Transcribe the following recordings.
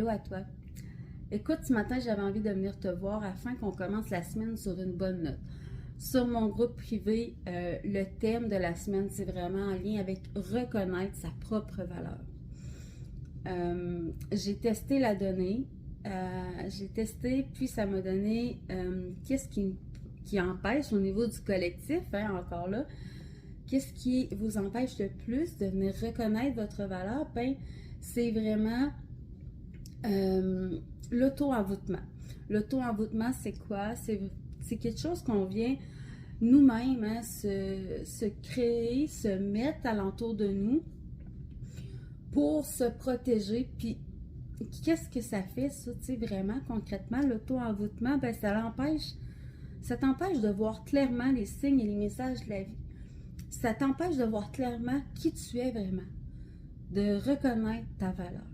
Allô à toi. Écoute, ce matin, j'avais envie de venir te voir afin qu'on commence la semaine sur une bonne note. Sur mon groupe privé, le thème de la semaine, c'est vraiment en lien avec reconnaître sa propre valeur. J'ai testé la donnée, puis ça m'a donné qu'est-ce qui empêche au niveau du collectif, hein, encore là, qu'est-ce qui vous empêche le plus de venir reconnaître votre valeur? Ben, c'est vraiment l'auto-envoûtement. L'auto-envoûtement, c'est quoi? C'est quelque chose qu'on vient nous-mêmes hein, se créer, se mettre alentour de nous pour se protéger. Puis, qu'est-ce que ça fait, ça, tu sais, vraiment, concrètement, l'auto-envoûtement? Ben, ça t'empêche de voir clairement les signes et les messages de la vie. Ça t'empêche de voir clairement qui tu es vraiment, de reconnaître ta valeur.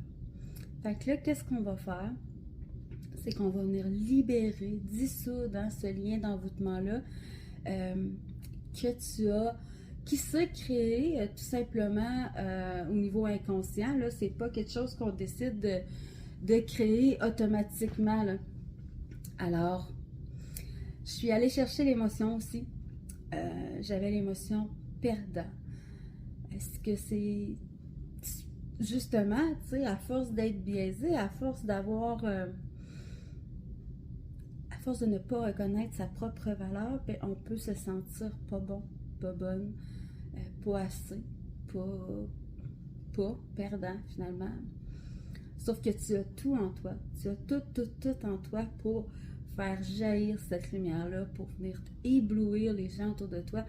Fait que là, qu'est-ce qu'on va faire? C'est qu'on va venir libérer, dissoudre hein, ce lien d'envoûtement-là que tu as, qui s'est créé tout simplement au niveau inconscient. Là, c'est pas quelque chose qu'on décide de créer automatiquement. Là. Alors, je suis allée chercher l'émotion aussi. J'avais l'émotion perdant. Est-ce que c'est justement, tu sais, à force d'être biaisé, à force d'avoir, à force de ne pas reconnaître sa propre valeur, ben, on peut se sentir pas bon, pas bonne, pas assez, pas perdant finalement. Sauf que tu as tout en toi, tu as tout en toi pour faire jaillir cette lumière-là, pour venir éblouir les gens autour de toi.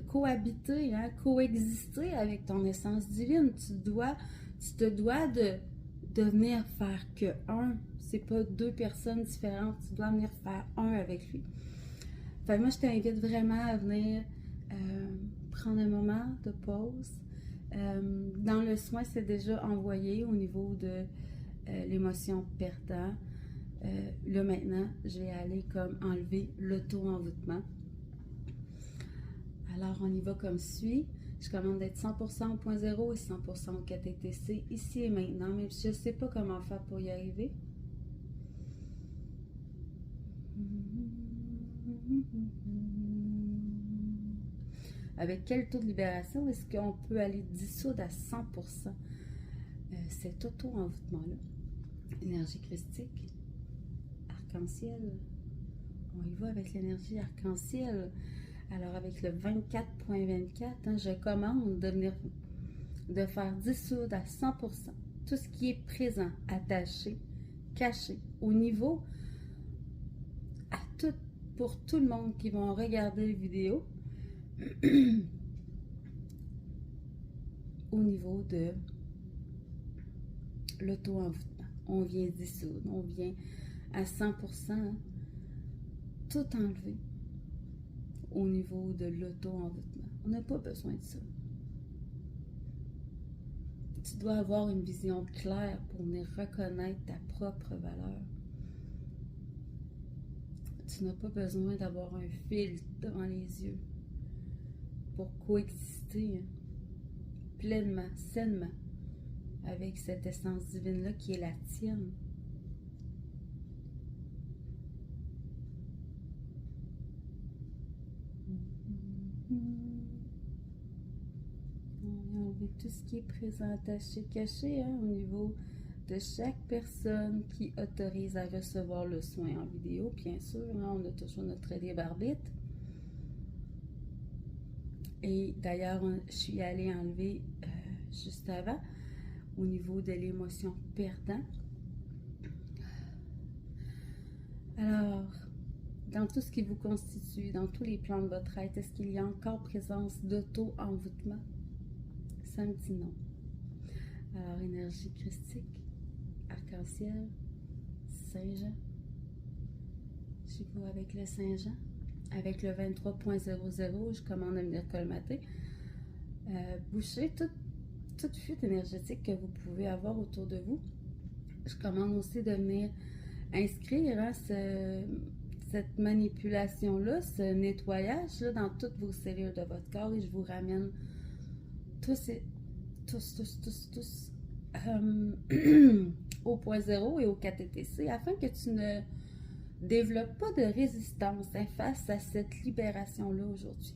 Cohabiter, hein, coexister avec ton essence divine. Tu te dois de venir faire que un. C'est pas deux personnes différentes. Tu dois venir faire un avec lui. Fait que moi, je t'invite vraiment à venir prendre un moment de pause. Dans le soin, c'est déjà envoyé au niveau de l'émotion perdant. Là, maintenant, je vais aller comme enlever l'auto-envoûtement. Alors, on y va comme suit. Je commande d'être 100% au point zéro et 100% au KTTC, ici et maintenant, même si je ne sais pas comment faire pour y arriver. Avec quel taux de libération est-ce qu'on peut aller dissoudre à 100% cet auto-envoûtement-là? Énergie christique, arc-en-ciel. On y va avec l'énergie arc-en-ciel. Alors, avec le 24.24, hein, je commande de faire dissoudre à 100% tout ce qui est présent, attaché, caché, au niveau, pour tout le monde qui va regarder la vidéo, au niveau de l'auto-envoûtement. On vient dissoudre, on vient à 100% hein, tout enlever au niveau de l'auto-envoûtement. On n'a pas besoin de ça. Tu dois avoir une vision claire pour venir reconnaître ta propre valeur. Tu n'as pas besoin d'avoir un filtre devant les yeux pour coexister hein, pleinement, sainement avec cette essence divine-là qui est la tienne. On va enlever tout ce qui est présent, attaché, caché hein, au niveau de chaque personne qui autorise à recevoir le soin en vidéo. Bien sûr, hein, on a toujours notre libre arbitre. Et d'ailleurs, je suis allée enlever juste avant au niveau de l'émotion perdant. Alors, dans tout ce qui vous constitue, dans tous les plans de votre être, est-ce qu'il y a encore présence d'auto-envoûtement? Ça me dit non. Alors, énergie christique, arc-en-ciel, Saint-Jean. Je vais avec le Saint-Jean. Avec le 23.00, je commande à venir colmater. Boucher toute fuite énergétique que vous pouvez avoir autour de vous. Je commande aussi de venir inscrire hein, cette manipulation-là, ce nettoyage-là dans toutes vos cellules de votre corps et je vous ramène tout tous au point zéro et au 4TTC afin que tu ne développes pas de résistance face à cette libération-là aujourd'hui.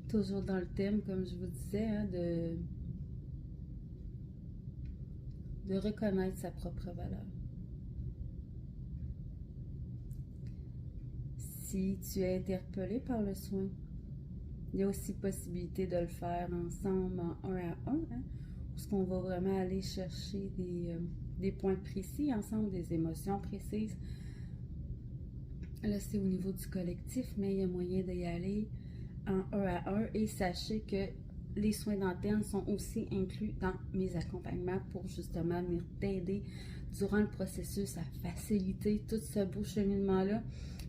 Toujours dans le thème, comme je vous disais, hein, de reconnaître sa propre valeur. Si tu es interpellé par le soin, il y a aussi possibilité de le faire ensemble en un à un, hein, parce qu'on va vraiment aller chercher des points précis ensemble, des émotions précises. Là, c'est au niveau du collectif, mais il y a moyen d'y aller en un à un, et sachez que les soins d'antenne sont aussi inclus dans mes accompagnements pour justement venir t'aider durant le processus à faciliter tout ce beau cheminement-là.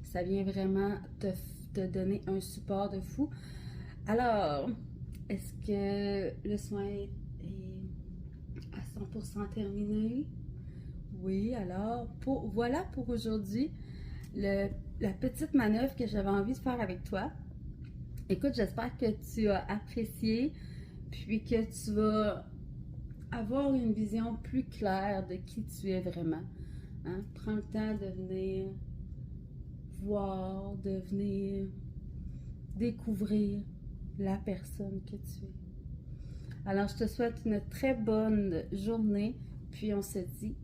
Ça vient vraiment te donner un support de fou. Alors, est-ce que le soin est à 100% terminé? Oui, alors, voilà pour aujourd'hui la petite manœuvre que j'avais envie de faire avec toi. Écoute, j'espère que tu as apprécié, puis que tu vas avoir une vision plus claire de qui tu es vraiment. Hein? Prends le temps de venir voir, de venir découvrir la personne que tu es. Alors, je te souhaite une très bonne journée, puis on se dit